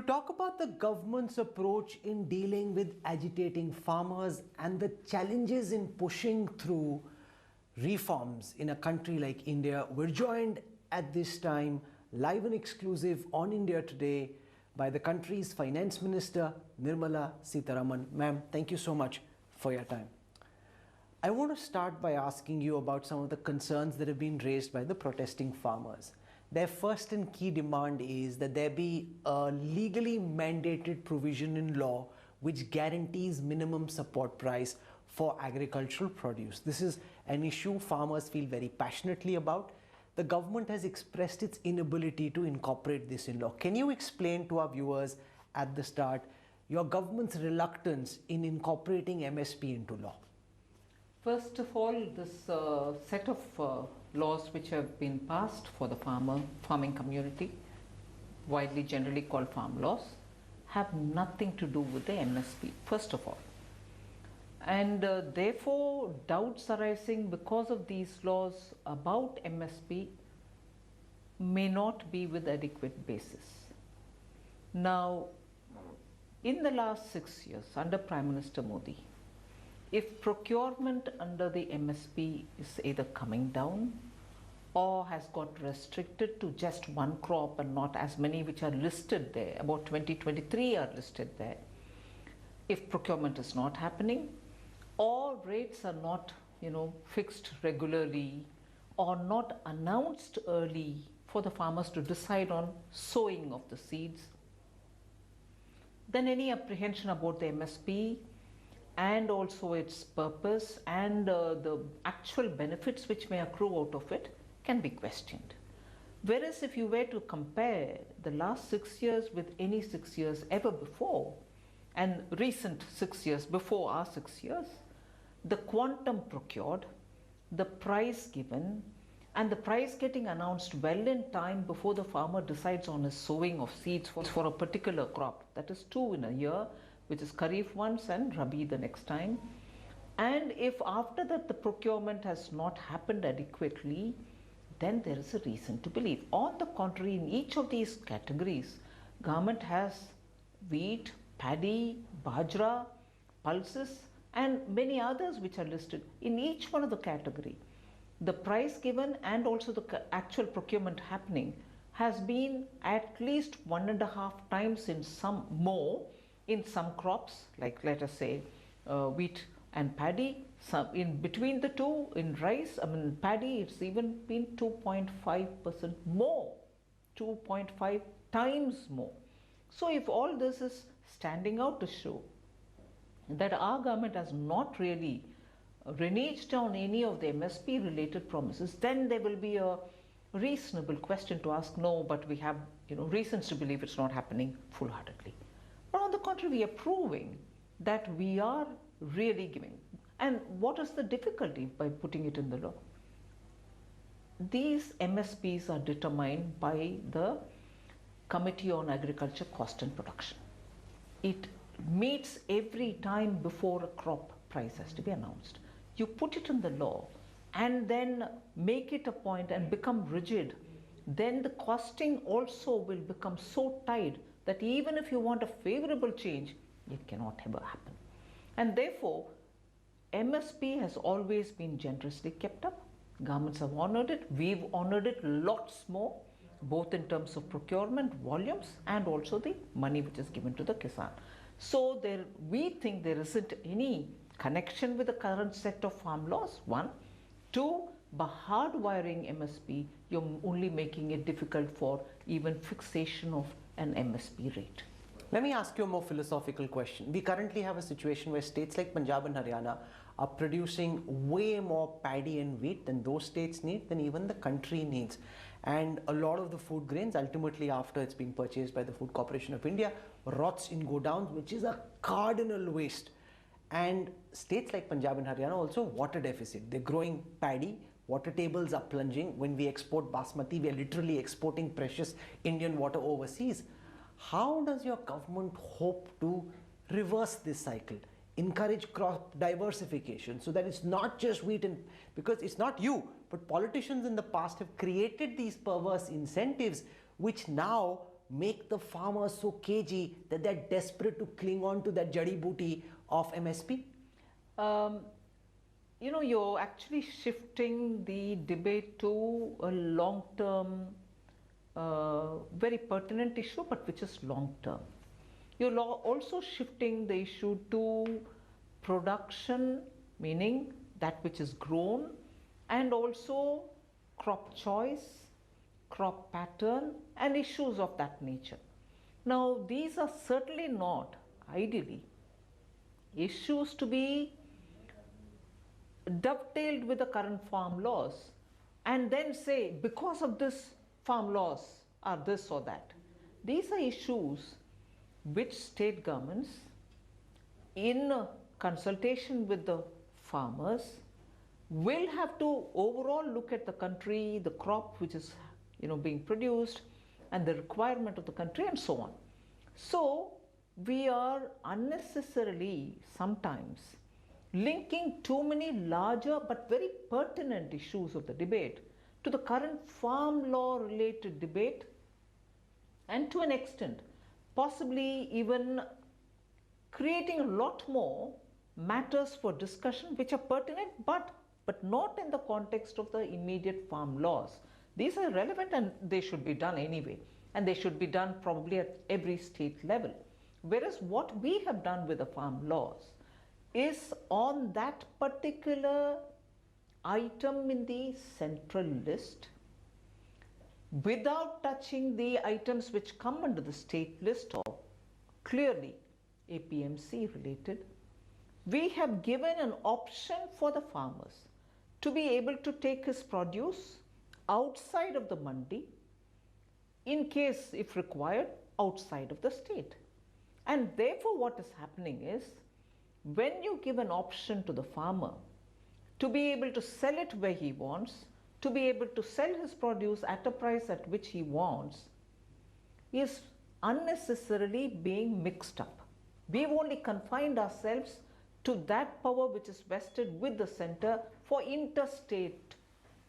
talk about the government's approach in dealing with agitating farmers and the challenges in pushing through reforms in a country like India, we're joined at this time, live and exclusive on India Today, by the country's Finance Minister, Nirmala Sitharaman. Ma'am, thank you so much for your time. I want to start by asking you about some of the concerns that have been raised by the protesting farmers. Their first and key demand is that there be a legally mandated provision in law which guarantees minimum support price for agricultural produce. This is an issue farmers feel very passionately about. The government has expressed its inability to incorporate this in law. Can you explain to our viewers at the start your government's reluctance in incorporating MSP into law? First of all, this set of laws which have been passed for the farming community, widely generally called farm laws, have nothing to do with the MSP, first of all. And therefore, doubts arising because of these laws about MSP may not be with adequate basis. Now, in the last 6 years, under Prime Minister Modi, if procurement under the MSP is either coming down or has got restricted to just one crop and not as many which are listed there, about 23 are listed there. If procurement is not happening or rates are not, fixed regularly or not announced early for the farmers to decide on sowing of the seeds, then any apprehension about the MSP and also its purpose and the actual benefits which may accrue out of it can be questioned. Whereas if you were to compare the last 6 years with any 6 years ever before and recent 6 years before our 6 years, the quantum procured, the price given and the price getting announced well in time before the farmer decides on his sowing of seeds for a particular crop, that is 2 in a year, which is Kharif once and Rabi the next time. And if after that the procurement has not happened adequately, then there is a reason to believe. On the contrary, in each of these categories, government has wheat, paddy, bajra, pulses and many others which are listed. In each one of the category, the price given and also the actual procurement happening has been at least 1.5 times in some more in some crops, like let us say wheat and paddy. Some in between the two, in rice, paddy, it's even been 2.5% more, 2.5 times more. So if all this is standing out to show that our government has not really reneged on any of the MSP related promises, then there will be a reasonable question to ask, no, but we have reasons to believe it's not happening full-heartedly. But on the contrary, we are proving that we are really giving. And what is the difficulty by putting it in the law? These MSPs are determined by the Committee on Agriculture Cost and Production. It meets every time before a crop price has to be announced. You put it in the law and then make it a point and become rigid, then the costing also will become so tight that even if you want a favorable change, it cannot ever happen. And therefore, MSP has always been generously kept up. Governments have honored it. We've honored it lots more, both in terms of procurement, volumes, and also the money which is given to the Kisan. So we think there isn't any connection with the current set of farm laws, one. Two, by hardwiring MSP, you're only making it difficult for even fixation of an MSP rate. Let me ask you a more philosophical question. We currently have a situation where states like Punjab and Haryana are producing way more paddy and wheat than those states need, than even the country needs. And a lot of the food grains, ultimately after it's been purchased by the Food Corporation of India, rots in godowns, which is a cardinal waste. And states like Punjab and Haryana also water deficit. They're growing paddy, water tables are plunging. When we export basmati, we are literally exporting precious Indian water overseas. How does your government hope to reverse this cycle? Encourage crop diversification so that it's not just wheat, and because it's not you, but politicians in the past have created these perverse incentives which now make the farmers so cagey that they're desperate to cling on to that jadi booty of MSP? You know, you're actually shifting the debate to a long-term, very pertinent issue, but which is long-term. You're also shifting the issue to production, meaning that which is grown, and also crop choice, crop pattern, and issues of that nature. Now, these are certainly not, ideally, issues to be dovetailed with the current farm laws and then say, because of this, farm laws are this or that. These are issues which state governments, in consultation with the farmers, will have to overall look at the country, the crop which is being produced, and the requirement of the country, and so on. So we are unnecessarily sometimes linking too many larger but very pertinent issues of the debate to the current farm law related debate, and to an extent possibly even creating a lot more matters for discussion which are pertinent but not in the context of the immediate farm laws. These are relevant and they should be done anyway, and they should be done probably at every state level. Whereas what we have done with the farm laws is on that particular item in the central list, without touching the items which come under the state list or clearly APMC related, we have given an option for the farmers to be able to take his produce outside of the mandi, in case, if required, outside of the state. And therefore what is happening is, when you give an option to the farmer to be able to sell it where he wants, to be able to sell his produce at a price at which he wants, he is unnecessarily being mixed up. We've only confined ourselves to that power which is vested with the center for interstate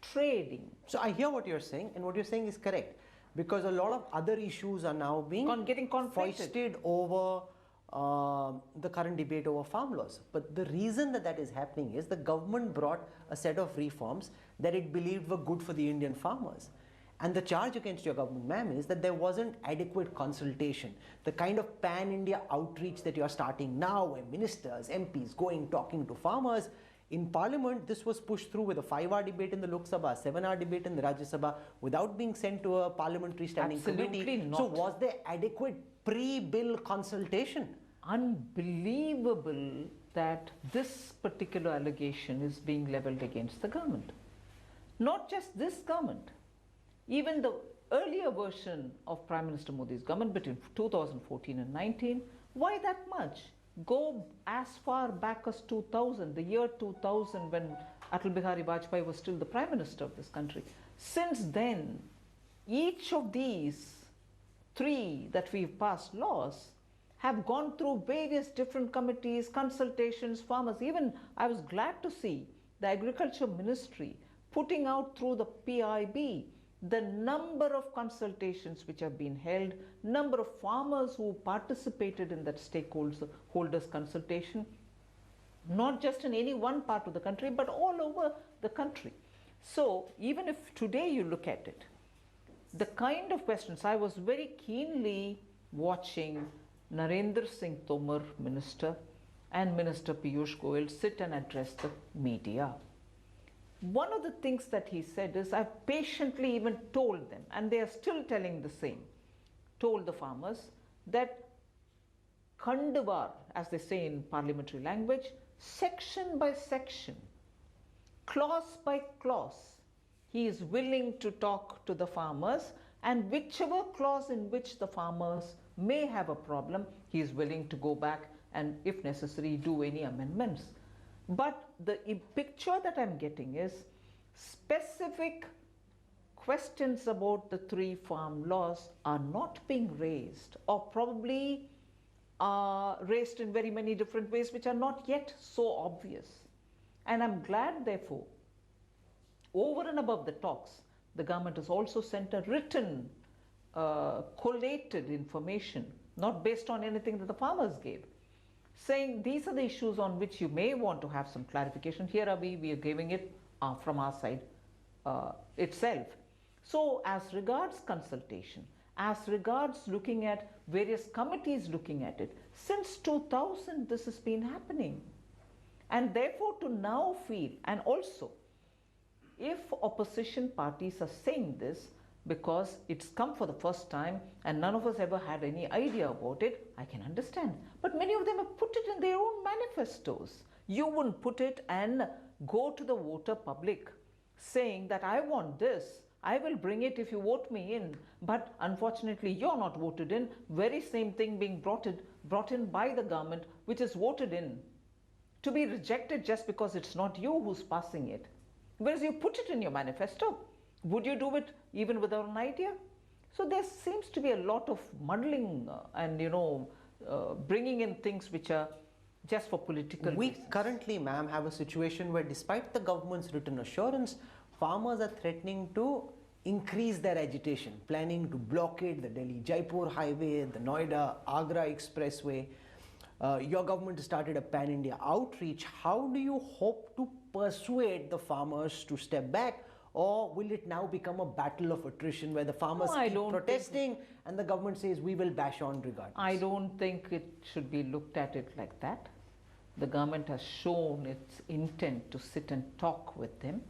trading. So I hear what you're saying, and what you're saying is correct, because a lot of other issues are now being getting foisted over the current debate over farm laws. But the reason that is happening is the government brought a set of reforms that it believed were good for the Indian farmers. And the charge against your government, ma'am, is that there wasn't adequate consultation. The kind of pan-India outreach that you're starting now, where ministers, MPs going, talking to farmers. In Parliament, this was pushed through with a 5-hour debate in the Lok Sabha, 7-hour debate in the Rajya Sabha, without being sent to a parliamentary standing committee. Not. So was there adequate pre-bill consultation? Unbelievable that this particular allegation is being levelled against the government. Not just this government. Even the earlier version of Prime Minister Modi's government between 2014 and 19, why that much? Go as far back as 2000, the year 2000, when Atal Bihari Vajpayee was still the Prime Minister of this country. Since then, each of these three that we've passed laws have gone through various different committees, consultations, farmers. Even I was glad to see the Agriculture Ministry putting out through the PIB the number of consultations which have been held, number of farmers who participated in that stakeholders consultation, not just in any one part of the country, but all over the country. So even if today you look at it, the kind of questions, I was very keenly watching Narendra Singh Tomar, Minister, and Minister Piyush Goyal sit and address the media. One of the things that he said is, I've patiently even told them, and they are still telling the same, told the farmers that Khandavar, as they say in parliamentary language, section by section, clause by clause, he is willing to talk to the farmers, and whichever clause in which the farmers may have a problem, he is willing to go back and, if necessary, do any amendments. But the picture that I'm getting is specific questions about the three farm laws are not being raised, or probably are raised in very many different ways which are not yet so obvious. And I'm glad, therefore, over and above the talks, the government has also sent a written collated information, not based on anything that the farmers gave, saying these are the issues on which you may want to have some clarification. Here are we are giving it from our side itself. So as regards consultation, as regards looking at various committees looking at it, since 2000 this has been happening. And therefore to now feel, and also if opposition parties are saying this because it's come for the first time and none of us ever had any idea about it, I can understand. But many of them have put it in their own manifestos. You wouldn't put it and go to the voter public saying that I want this, I will bring it if you vote me in. But unfortunately you're not voted in. Very same thing being brought in by the government, which is voted in, to be rejected just because it's not you who's passing it. Whereas you put it in your manifesto. Would you do it even without an idea? So there seems to be a lot of muddling and bringing in things which are just for political We reasons. currently, ma'am, have a situation where despite the government's written assurance, farmers are threatening to increase their agitation, planning to blockade the Delhi-Jaipur highway, the Noida-Agra expressway. Your government has started a pan-India outreach. How do you hope to persuade the farmers to step back? Or will it now become a battle of attrition where the farmers keep protesting and the government says we will bash on regardless? I don't think it should be looked at it like that. The government has shown its intent to sit and talk with them.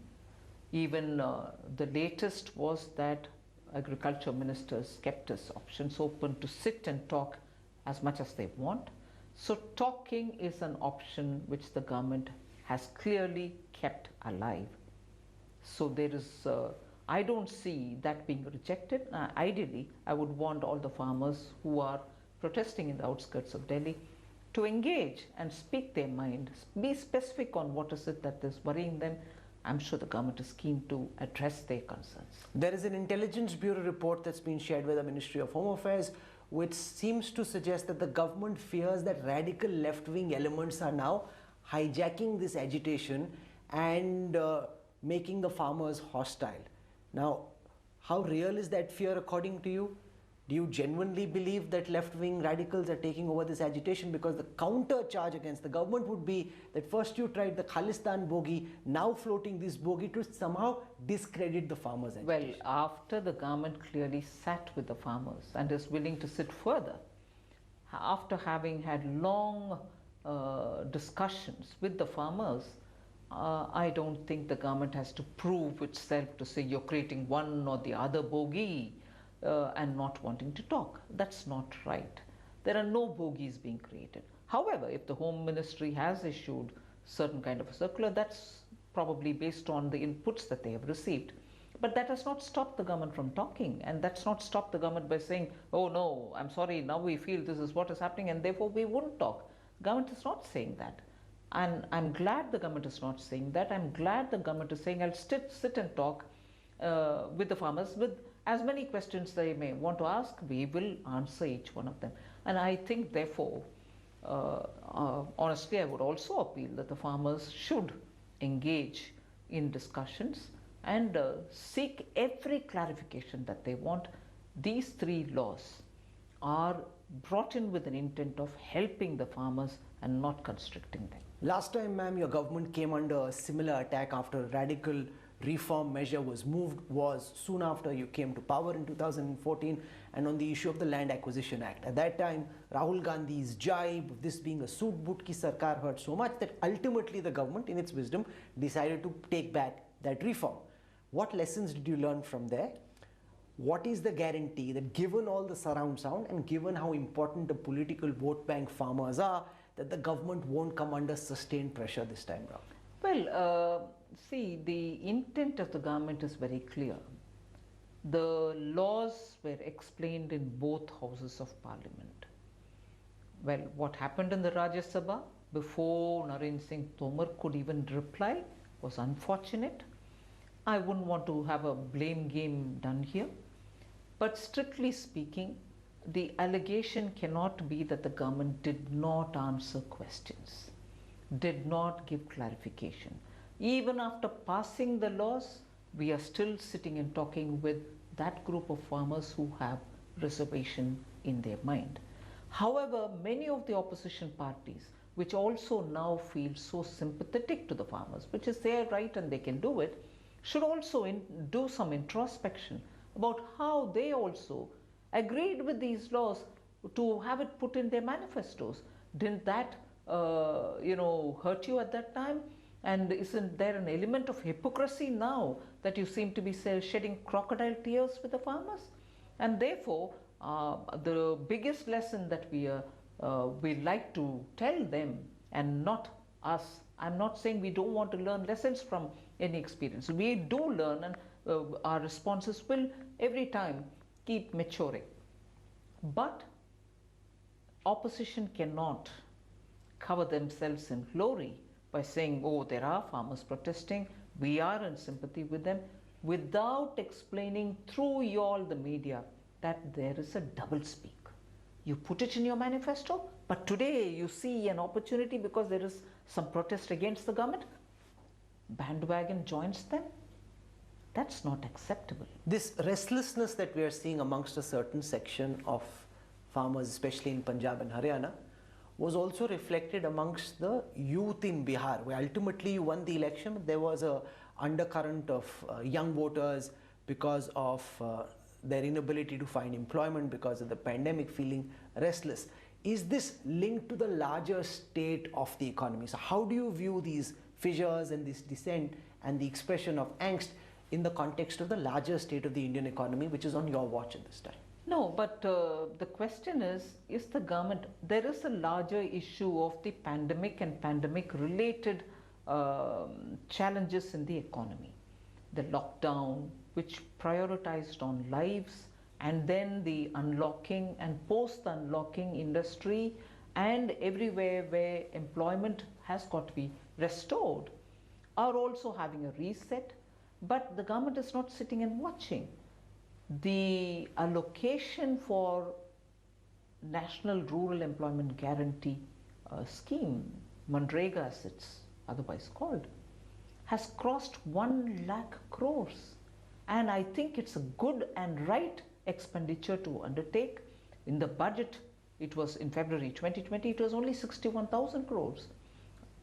Even the latest was that agriculture ministers kept us options open to sit and talk as much as they want. So talking is an option which the government has clearly kept alive. So there is, I don't see that being rejected. Ideally, I would want all the farmers who are protesting in the outskirts of Delhi to engage and speak their mind, be specific on what is it that is worrying them. I'm sure the government is keen to address their concerns. There is an Intelligence Bureau report that's been shared with the Ministry of Home Affairs which seems to suggest that the government fears that radical left-wing elements are now hijacking this agitation and making the farmers hostile. Now, how real is that fear according to you? Do you genuinely believe that left-wing radicals are taking over this agitation? Because the counter charge against the government would be that first you tried the Khalistan bogey, now floating this bogey to somehow discredit the farmers' agitation. Well, after the government clearly sat with the farmers and is willing to sit further, after having had long discussions with the farmers, I don't think the government has to prove itself to say you're creating one or the other bogey and not wanting to talk. That's not right. There are no bogeys being created. However, if the Home Ministry has issued certain kind of a circular, that's probably based on the inputs that they have received. But that has not stopped the government from talking, and that's not stopped the government by saying, oh no, I'm sorry, now we feel this is what is happening and therefore we won't talk. Government is not saying that. And I'm glad the government is not saying that. I'm glad the government is saying I'll sit and talk with the farmers with as many questions they may want to ask. We will answer each one of them. And I think therefore, honestly, I would also appeal that the farmers should engage in discussions and seek every clarification that they want. These three laws are brought in with an intent of helping the farmers and not constricting them. Last time, ma'am, your government came under a similar attack after a radical reform measure was moved was soon after you came to power in 2014 and on the issue of the Land Acquisition Act. At that time, Rahul Gandhi's jibe of this being a soot boot ki sarkar hurt so much that ultimately the government, in its wisdom, decided to take back that reform. What lessons did you learn from there? What is the guarantee that given all the surround sound and given how important the political vote bank farmers are, that the government won't come under sustained pressure this time round? Well, see, the intent of the government is very clear. The laws were explained in both houses of parliament. Well, what happened in the Rajya Sabha before Narendra Singh Tomar could even reply was unfortunate. I wouldn't want to have a blame game done here. But strictly speaking, the allegation cannot be that the government did not answer questions, did not give clarification. Even after passing the laws, we are still sitting and talking with that group of farmers who have reservation in their mind. However, many of the opposition parties, which also now feel so sympathetic to the farmers, which is their right and they can do it, should also do some introspection about how they also agreed with these laws to have it put in their manifestos. Didn't that hurt you at that time? And isn't there an element of hypocrisy now that you seem to be shedding crocodile tears with the farmers? And therefore, the biggest lesson that we like to tell them, and not us, I'm not saying we don't want to learn lessons from any experience. We do learn, and our responses will every time keep maturing. But opposition cannot cover themselves in glory by saying, oh, there are farmers protesting, we are in sympathy with them, without explaining through you all the media that there is a doublespeak. You put it in your manifesto, but today you see an opportunity because there is some protest against the government, bandwagon joins them. That's not acceptable. This restlessness that we are seeing amongst a certain section of farmers, especially in Punjab and Haryana, was also reflected amongst the youth in Bihar, where ultimately you won the election, but there was a undercurrent of young voters because of their inability to find employment because of the pandemic, feeling restless. Is this linked to the larger state of the economy? So how do you view these fissures and this dissent and the expression of angst in the context of the larger state of the Indian economy, which is on your watch at this time? No, but the question is the government, there is a larger issue of the pandemic and pandemic related challenges in the economy. The lockdown, which prioritized on lives, and then the unlocking and post-unlocking industry, and everywhere where employment has got to be restored, are also having a reset. But the government is not sitting and watching. The allocation for National Rural Employment Guarantee Scheme, Manrega as it's otherwise called, has crossed 1 lakh crores. And I think it's a good and right expenditure to undertake. In the budget, it was in February 2020, it was only 61,000 crores.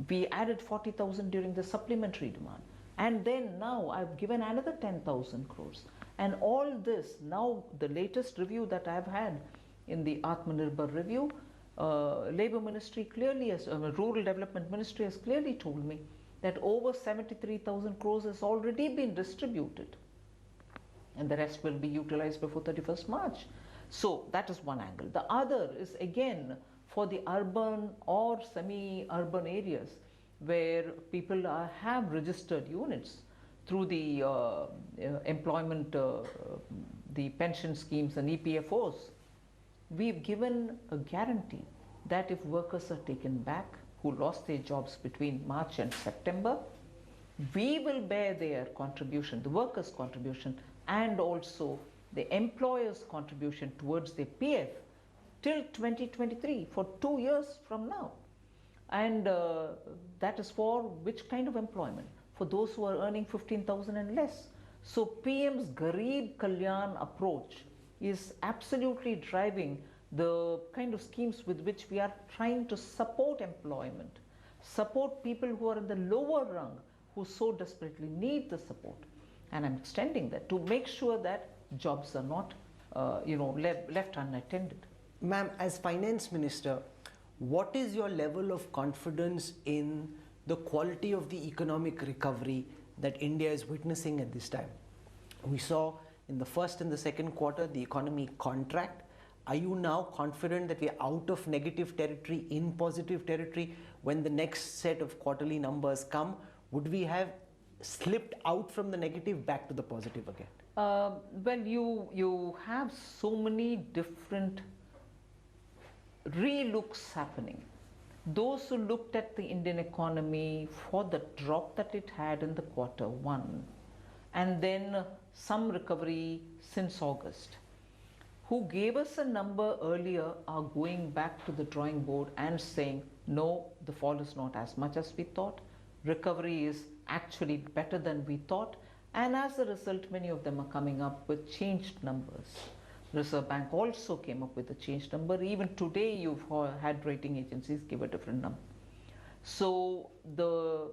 We added 40,000 during the supplementary demand. And then now I've given another 10,000 crores. And all this, now the latest review that I've had in the Atmanirbhar review, Labour Ministry clearly, Rural Development Ministry has clearly told me that over 73,000 crores has already been distributed. And the rest will be utilized before 31st March. So that is one angle. The other is again for the urban or semi-urban areas where people have registered units through the employment, the pension schemes and EPFOs. We've given a guarantee that if workers are taken back who lost their jobs between March and September, we will bear their contribution, the workers' contribution, and also the employer's contribution towards their PF till 2023, for 2 years from now. And that is for which kind of employment? For those who are earning 15,000 and less. So PM's Garib Kalyan approach is absolutely driving the kind of schemes with which we are trying to support employment, support people who are in the lower rung, who so desperately need the support. And I'm extending that to make sure that jobs are not left unattended. Ma'am, as Finance Minister, what is your level of confidence in the quality of the economic recovery that India is witnessing at this time? We saw in the first and the second quarter the economy contract. Are you now confident that we are out of negative territory, in positive territory? When the next set of quarterly numbers come, would we have slipped out from the negative back to the positive again? Well, you have so many different re-looks happening. Those who looked at the Indian economy for the drop that it had in the quarter one, and then some recovery since August, who gave us a number earlier, are going back to the drawing board and saying, no, the fall is not as much as we thought. Recovery is actually better than we thought. And as a result, many of them are coming up with changed numbers. Reserve Bank also came up with a changed number. Even today, you've had rating agencies give a different number. So the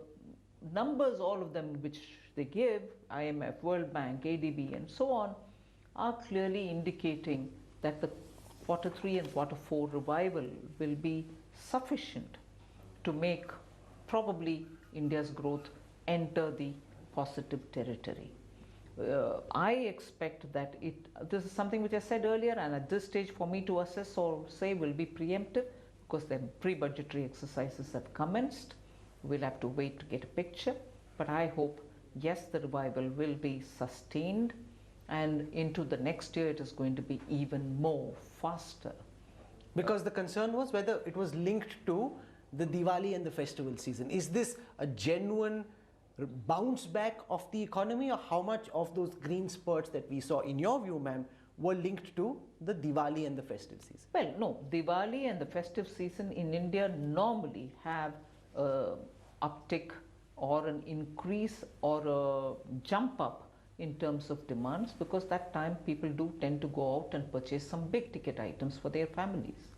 numbers, all of them which they give, IMF, World Bank, ADB, and so on, are clearly indicating that the Q3 and Q4 revival will be sufficient to make probably India's growth enter the positive territory. I expect that this is something which I said earlier, and at this stage for me to assess or say will be preemptive, because the pre-budgetary exercises have commenced. We'll have to wait to get a picture, but I hope, yes, the revival will be sustained, and into the next year it is going to be even more faster. Because the concern was whether it was linked to the Diwali and the festival season. Is this a genuine bounce back of the economy, or how much of those green spurts that we saw, in your view, ma'am, were linked to the Diwali and the festive season? Well, no, Diwali and the festive season in India normally have an uptick or an increase or a jump up in terms of demands, because that time people do tend to go out and purchase some big ticket items for their families.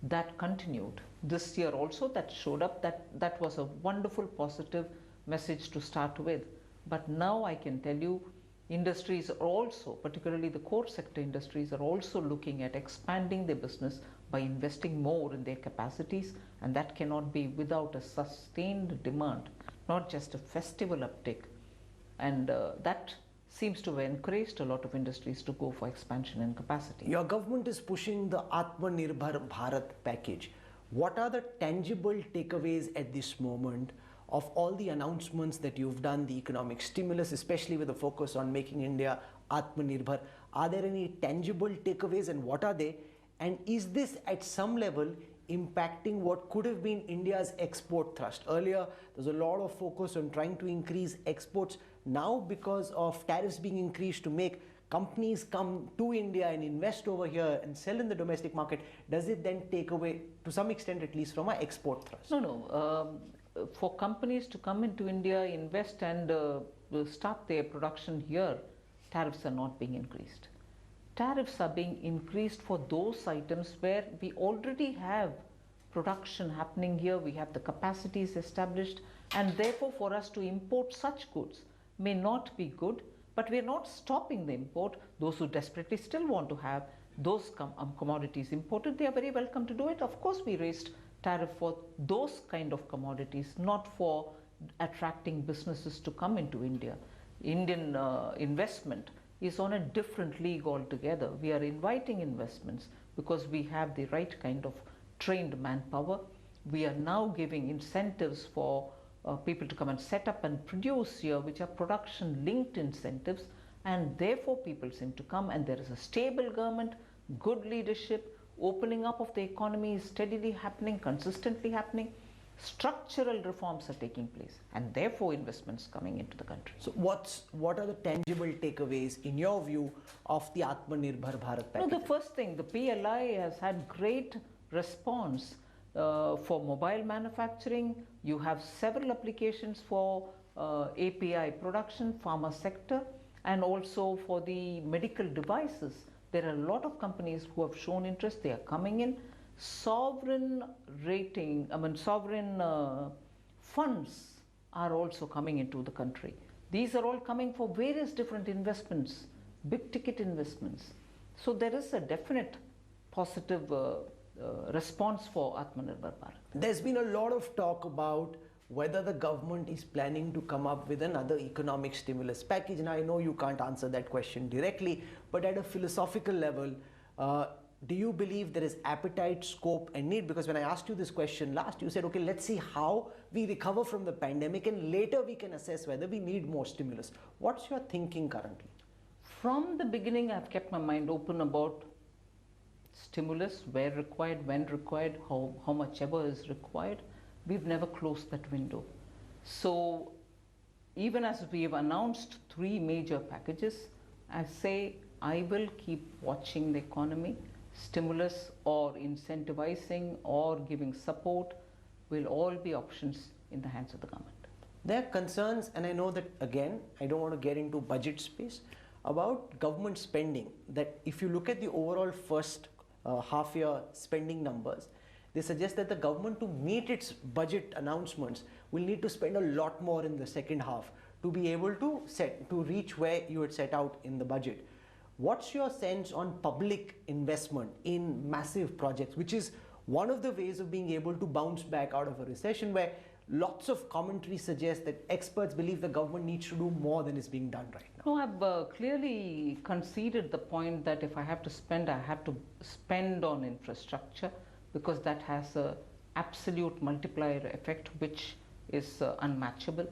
That continued. This year also that showed up, that was a wonderful positive message to start with. But now I can tell you, industries are also, particularly the core sector industries, are also looking at expanding their business by investing more in their capacities, and that cannot be without a sustained demand, not just a festival uptick. And that seems to have encouraged a lot of industries to go for expansion and capacity. Your government is pushing the Atmanirbhar Bharat package. What are the tangible takeaways at this moment of all the announcements that you've done, the economic stimulus, especially with a focus on making India Atmanirbhar? Are there any tangible takeaways, and what are they? And is this at some level impacting what could have been India's export thrust? Earlier, there's a lot of focus on trying to increase exports. Now, because of tariffs being increased to make companies come to India and invest over here and sell in the domestic market, does it then take away, to some extent at least, from our export thrust? No. For companies to come into India, invest and start their production here, tariffs are not being increased. Tariffs are being increased for those items where we already have production happening here, we have the capacities established, and therefore for us to import such goods may not be good, but we are not stopping the import. Those who desperately still want to have those commodities imported, they are very welcome to do it. Of course, we raised tariff for those kind of commodities, not for attracting businesses to come into India. Indian investment is on a different league altogether. We are inviting investments because we have the right kind of trained manpower. We are now giving incentives for people to come and set up and produce here, which are production linked incentives, and therefore people seem to come, and there is a stable government, good leadership, opening up of the economy is steadily happening, consistently happening. Structural reforms are taking place, and therefore investments coming into the country. So what are the tangible takeaways in your view of the Atmanirbhar Bharat package? No, the first thing, the PLI has had great response for mobile manufacturing. You have several applications for API production, pharma sector, and also for the medical devices. There are a lot of companies who have shown interest. They are coming in. Sovereign funds are also coming into the country. These are all coming for various different investments, big ticket investments. So there is a definite positive response for Atmanirbhar Bharat. There's been a lot of talk about whether the government is planning to come up with another economic stimulus package, and I know you can't answer that question directly, but at a philosophical level, do you believe there is appetite, scope and need? Because when I asked you this question last, you said, okay, let's see how we recover from the pandemic and later we can assess whether we need more stimulus. What's your thinking currently? From the beginning, I've kept my mind open about stimulus, where required, when required, how much ever is required. We've never closed that window. So even as we have announced 3 major packages, I say I will keep watching the economy. Stimulus or incentivizing or giving support will all be options in the hands of the government. There are concerns, and I know that again, I don't want to get into budget space, about government spending. That if you look at the overall first half year spending numbers, they suggest that the government, to meet its budget announcements, will need to spend a lot more in the second half to be able to reach where you had set out in the budget. What's your sense on public investment in massive projects, which is one of the ways of being able to bounce back out of a recession, where lots of commentary suggests that experts believe the government needs to do more than is being done right now? No, I've clearly conceded the point that if I have to spend, I have to spend on infrastructure, because that has an absolute multiplier effect which is unmatchable.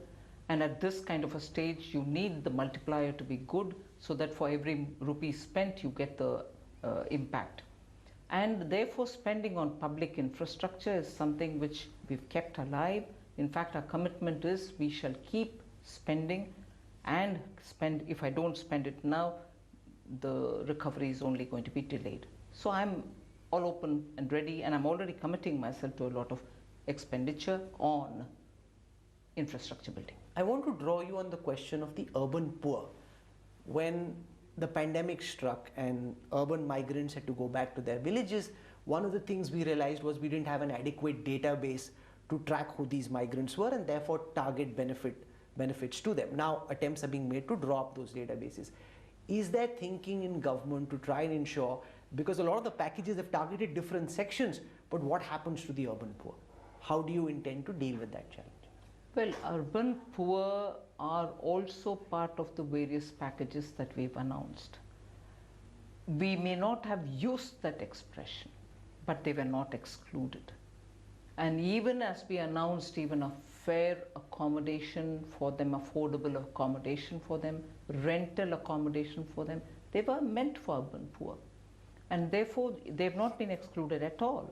And at this kind of a stage, you need the multiplier to be good, so that for every rupee spent, you get the impact. And therefore, spending on public infrastructure is something which we've kept alive. In fact, our commitment is we shall keep spending, and if I don't spend it now, the recovery is only going to be delayed. So I'm all open and ready, and I'm already committing myself to a lot of expenditure on infrastructure building. I want to draw you on the question of the urban poor. When the pandemic struck and urban migrants had to go back to their villages, one of the things we realized was we didn't have an adequate database to track who these migrants were, and therefore target benefits to them. Now attempts are being made to draw up those databases. Is there thinking in government to try and ensure, because a lot of the packages have targeted different sections, but what happens to the urban poor? How do you intend to deal with that challenge? Well, urban poor are also part of the various packages that we've announced. We may not have used that expression, but they were not excluded. And even as we announced even a fair accommodation for them, affordable accommodation for them, rental accommodation for them, they were meant for urban poor. And therefore, they've not been excluded at all.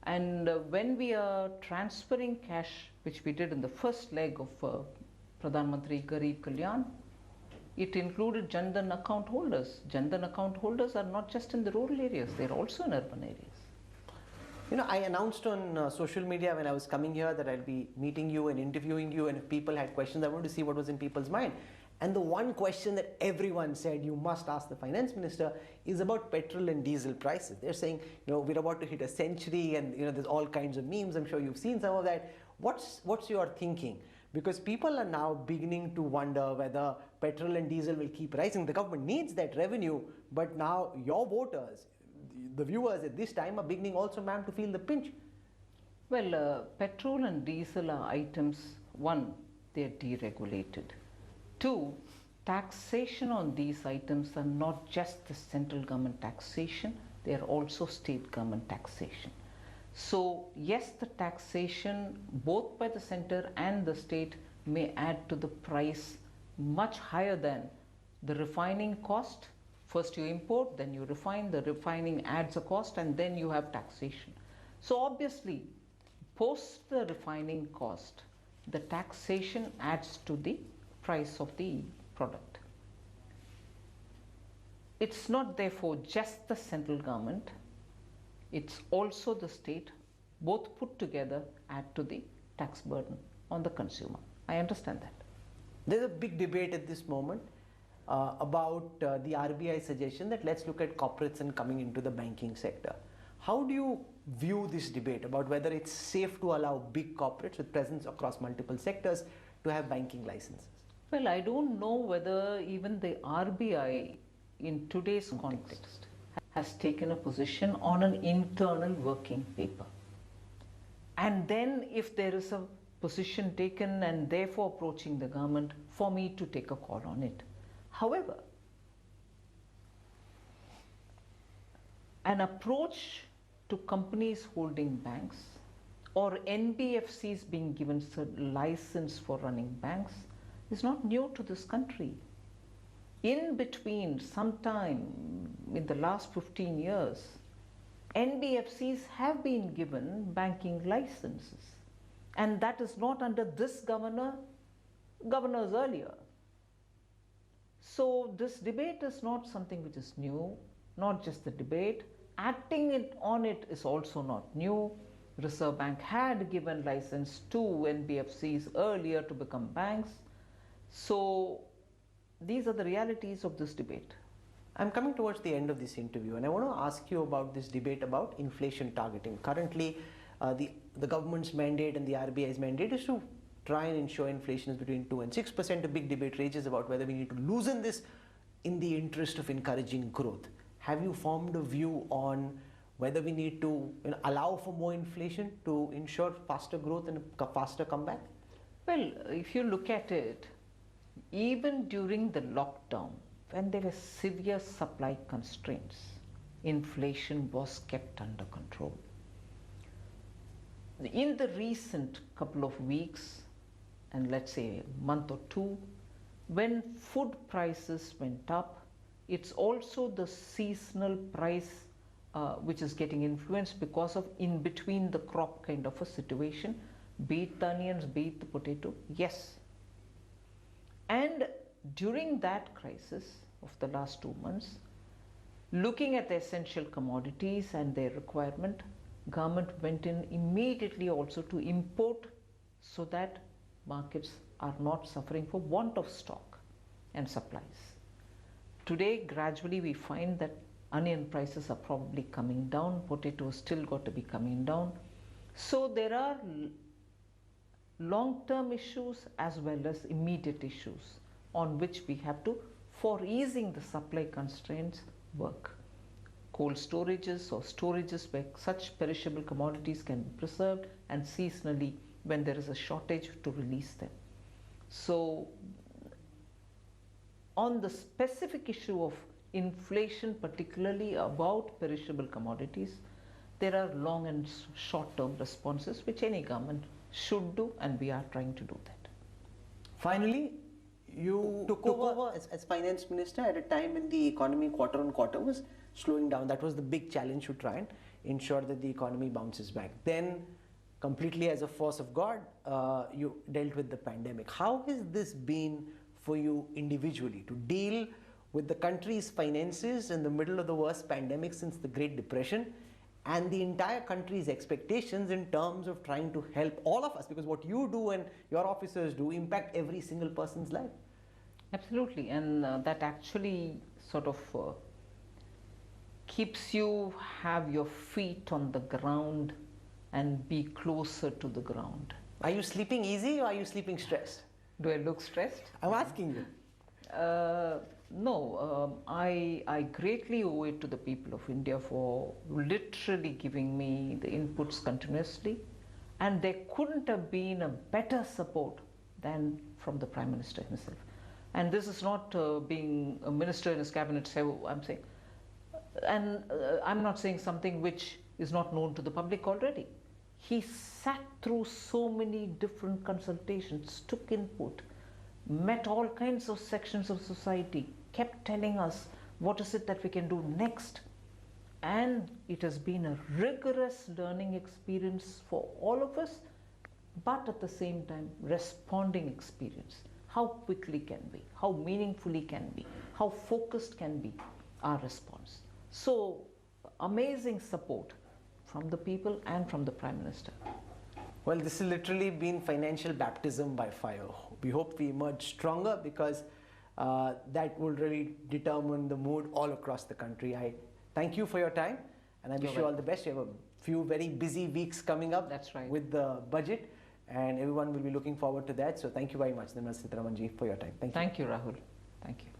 And when we are transferring cash, which we did in the first leg of Pradhan Mantri Garib Kalyan, it included Jan Dhan account holders. Jan Dhan account holders are not just in the rural areas, they're also in urban areas. You know, I announced on social media when I was coming here that I'll be meeting you and interviewing you, and if people had questions, I wanted to see what was in people's mind. And the one question that everyone said you must ask the finance minister is about petrol and diesel prices. They're saying, you know, we're about to hit a century, and you know, there's all kinds of memes. I'm sure you've seen some of that. What's your thinking? Because people are now beginning to wonder whether petrol and diesel will keep rising. The government needs that revenue, but now your voters, the viewers at this time, are beginning also, ma'am, to feel the pinch. Well, petrol and diesel are items, one, they are deregulated. Two, taxation on these items are not just the central government taxation, they are also state government taxation. So yes, the taxation both by the center and the state may add to the price much higher than the refining cost. First you import, then you refine, the refining adds a cost, and then you have taxation. So obviously, post the refining cost, the taxation adds to the price of the product. It's not therefore just the central government, it's also the state, both put together add to the tax burden on the consumer. I understand that. There's a big debate at this moment about the RBI suggestion that let's look at corporates and coming into the banking sector. How do you view this debate about whether it's safe to allow big corporates with presence across multiple sectors to have banking licenses? Well, I don't know whether even the RBI in today's context has taken a position on an internal working paper. And then if there is a position taken and therefore approaching the government, for me to take a call on it. However, an approach to companies holding banks or NBFCs being given a license for running banks is not new to this country. In between, sometime in the last 15 years, NBFCs have been given banking licenses, and that is not under this governor, governors earlier. So this debate is not something which is new, not just the debate. Acting on it is also not new. Reserve Bank had given license to NBFCs earlier to become banks. So these are the realities of this debate. I'm coming towards the end of this interview, and I want to ask you about this debate about inflation targeting. Currently, the government's mandate and the RBI's mandate is to try and ensure inflation is between 2 and 6%. A big debate rages about whether we need to loosen this in the interest of encouraging growth. Have you formed a view on whether we need to allow for more inflation to ensure faster growth and a faster comeback? Well, if you look at it, even during the lockdown, when there were severe supply constraints, inflation was kept under control. In the recent couple of weeks, and let's say a month or two, when food prices went up, it's also the seasonal price which is getting influenced because of in between the crop kind of a situation, be it the onions, be it the potato, yes. And during that crisis of the last 2 months, looking at the essential commodities and their requirement, government went in immediately also to import so that markets are not suffering for want of stock and supplies. Today, gradually we find that onion prices are probably coming down, potatoes still got to be coming down. So there are long-term issues as well as immediate issues on which we have to, for easing the supply constraints, work. Cold storages or storages where such perishable commodities can be preserved, and seasonally when there is a shortage to release them. So on the specific issue of inflation, particularly about perishable commodities, there are long and short-term responses which any government should do, and we are trying to do that. Finally, you took over as finance minister at a time when the economy quarter on quarter was slowing down. That was the big challenge to try and ensure that the economy bounces back. Then, completely as a force of God, you dealt with the pandemic. How has this been for you individually to deal with the country's finances in the middle of the worst pandemic since the Great Depression, and the entire country's expectations in terms of trying to help all of us, because what you do and your officers do impact every single person's life? Absolutely, and that actually sort of keeps you have your feet on the ground and be closer to the ground. Are you sleeping easy or are you sleeping stressed? Do I look stressed? I'm asking you. No, I greatly owe it to the people of India for literally giving me the inputs continuously, and there couldn't have been a better support than from the Prime Minister himself. And this is not being a minister in his cabinet, so I'm saying, and I'm not saying something which is not known to the public already. He sat through so many different consultations, took input, met all kinds of sections of society, kept telling us what is it that we can do next. And it has been a rigorous learning experience for all of us, but at the same time, responding experience. How quickly can we? How meaningfully can we? How focused can be our response? So, amazing support from the people and from the Prime Minister. Well, this has literally been financial baptism by fire. We hope we emerge stronger, because that will really determine the mood all across the country. I thank you for your time, and I wish you all the best. You have a few very busy weeks coming up. That's right. With the budget, and everyone will be looking forward to that. So thank you very much, Nirmala Sitharaman ji, for your time. Thank you. Thank you, Rahul. Thank you.